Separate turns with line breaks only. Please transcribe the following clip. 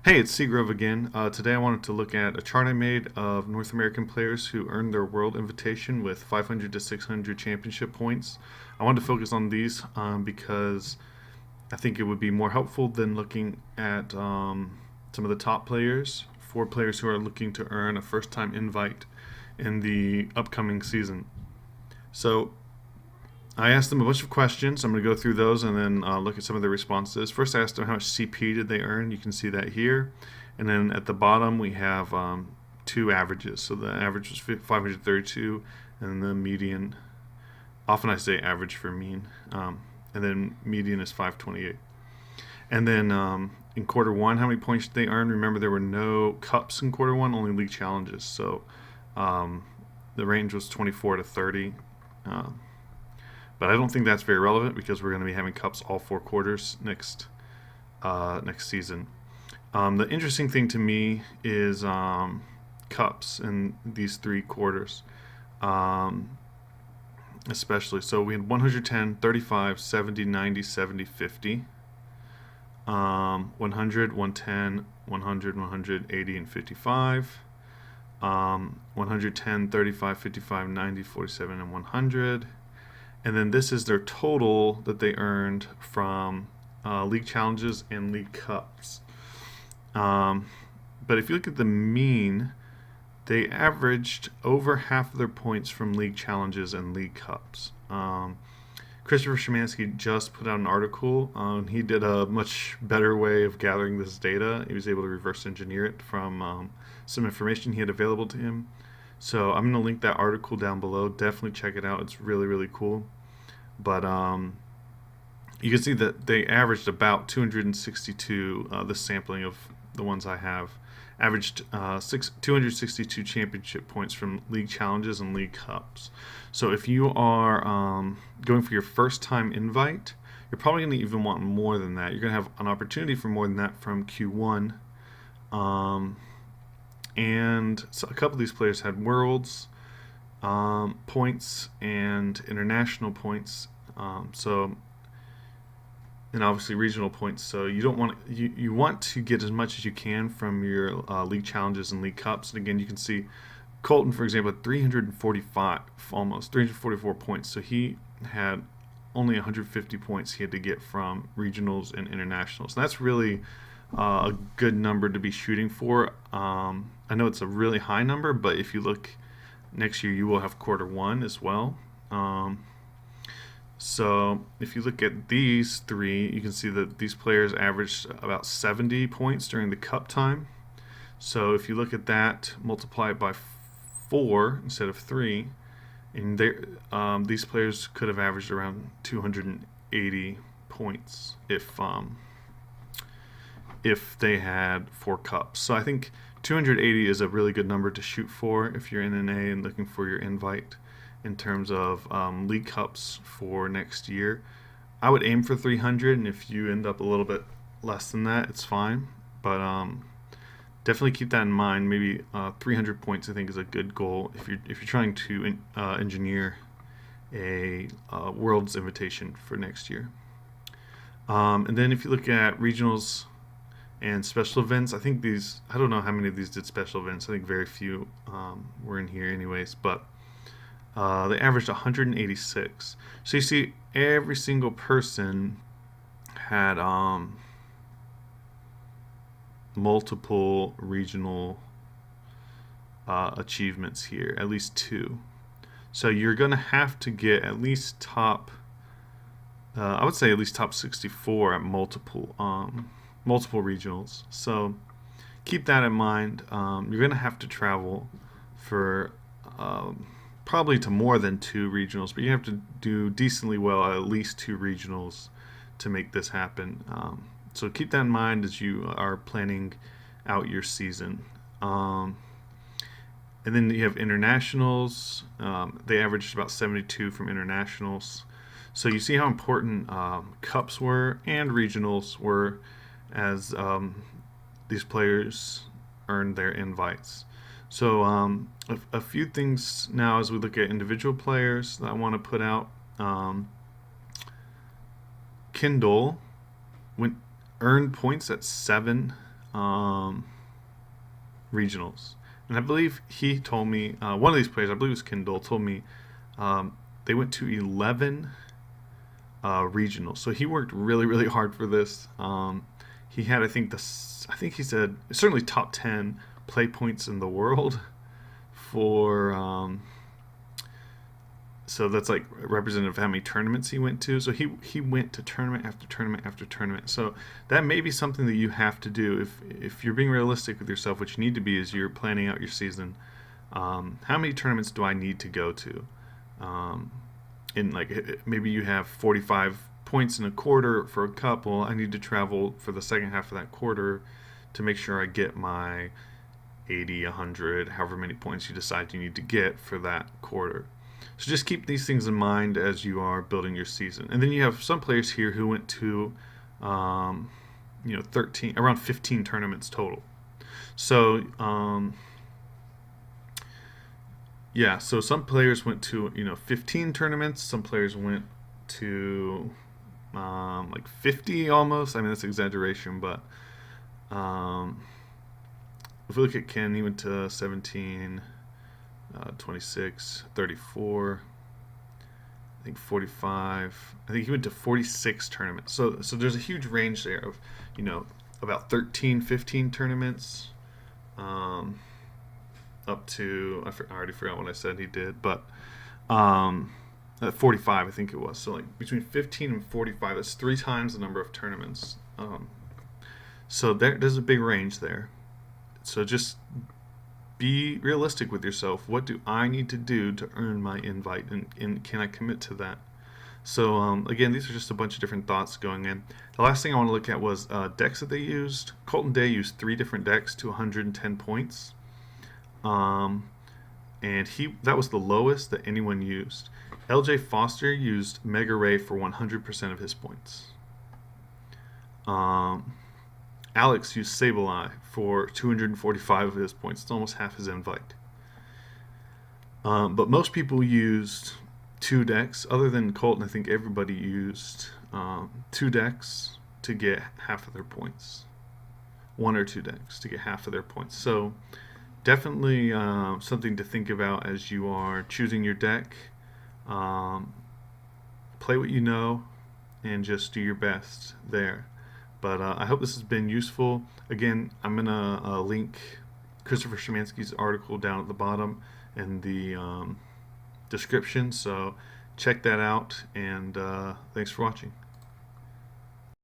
Hey, it's Seagrove again. Today I wanted to look at a chart I made of North American players who earned their world invitation with 500 to 600 championship points. I wanted to focus on these because I think it would be more helpful than looking at some of the top players, for players who are looking to earn a first time invite in the upcoming season. So I asked them a bunch of questions. I'm going to go through those and then look at some of their responses. First, I asked them how much CP did they earn. You can see that here. And then at the bottom, we have two averages. So the average was 532, and the median, often I say average for mean, and then median is 528. And then in quarter one, how many points did they earn? Remember, there were no cups in quarter one, only league challenges. So the range was 24 to 30. But I don't think that's very relevant because we're going to be having cups all four quarters next season. The interesting thing to me is cups in these three quarters, especially. So we had 110, 35, 70, 90, 70, 50, 100, 110, 100, 100, 80, and 55. 110, 35, 55, 90, 47, and 100. And then this is their total that they earned from league challenges and league cups. But if you look at the mean, they averaged over half of their points from league challenges and league cups. Christopher Szymanski just put out an article. He did a much better way of gathering this data. He was able to reverse engineer it from some information he had available to him. So I'm going to link that article down below. Definitely check it out. It's really, really cool. But you can see that they averaged about 262, the sampling of the ones I have, averaged 262 championship points from league challenges and league cups. So if you are going for your first time invite, you're probably going to even want more than that. You're going to have an opportunity for more than that from Q1. And so a couple of these players had worlds points and international points. And obviously regional points. So you don't want you want to get as much as you can from your league challenges and league cups. And again, you can see Colton, for example, had 345, almost 344 points. So he had only 150 points he had to get from regionals and internationals. And that's really a good number to be shooting for. I know it's a really high number, but if you look next year, you will have quarter one as well. So if you look at these three, you can see that these players averaged about 70 points during the cup time. So if you look at that, multiply it by 4 instead of 3, and these players could have averaged around 280 points if they had 4 cups. So I think 280 is a really good number to shoot for if you're in NA and looking for your invite in terms of league cups for next year. I would aim for 300, and if you end up a little bit less than that, it's fine. But definitely keep that in mind. Maybe 300 points, I think, is a good goal if you're trying to engineer a World's invitation for next year. And then if you look at regionals and special events, I don't know how many of these did special events. I think very few were in here anyways, but they averaged 186. So you see every single person had multiple regional achievements here, at least 2. So you're going to have to get at least I would say at least top 64 at multiple regionals. So keep that in mind. You're going to have to travel for probably to more than 2 regionals, but you have to do decently well at least 2 regionals to make this happen. So keep that in mind as you are planning out your season. And then you have internationals. They averaged about 72 from internationals. So you see how important cups were and regionals were as these players earned their invites. So a few things now as we look at individual players that I want to put out. Kindle earned points at 7 regionals. And I believe he told me, one of these players, I believe it was Kindle, told me they went to 11 regionals. So he worked really, really hard for this. He had, I think he said, certainly top 10 play points in the world for, so that's like representative of how many tournaments he went to. So he went to tournament after tournament after tournament. So that may be something that you have to do if you're being realistic with yourself. What you need to be is you're planning out your season. How many tournaments do I need to go to? And like maybe you have 45 points in a quarter for a cup. Well, I need to travel for the second half of that quarter to make sure I get my 80, 100, however many points you decide you need to get for that quarter. So just keep these things in mind as you are building your season. And then you have some players here who went to, 13, around 15 tournaments total. So, so some players went to, 15 tournaments. Some players went to, like 50 almost. I mean, that's exaggeration, but if we look at Ken, he went to 17, 26, 34, I think 45. I think he went to 46 tournaments. So there's a huge range there of, about 13, 15 tournaments, up to, I already forgot what I said he did, but 45 I think it was. So like between 15 and 45, that's 3 times the number of tournaments. So there's a big range there. So just be realistic with yourself. What do I need to do to earn my invite, and can I commit to that? So again, these are just a bunch of different thoughts going in. The last thing I want to look at was decks that they used. Colton Day used 3 different decks to 110 points, and that was the lowest that anyone used. LJ Foster used Mega Ray for 100% of his points. Alex used Sableye for 245 of his points. It's almost half his invite. But most people used 2 decks. Other than Colton, I think everybody used 2 decks to get half of their points. 1 or 2 decks to get half of their points. So definitely something to think about as you are choosing your deck. Play what you know and just do your best there. But I hope this has been useful. Again, I'm going to link Christopher Szymanski's article down at the bottom in the description. So check that out, and thanks for watching.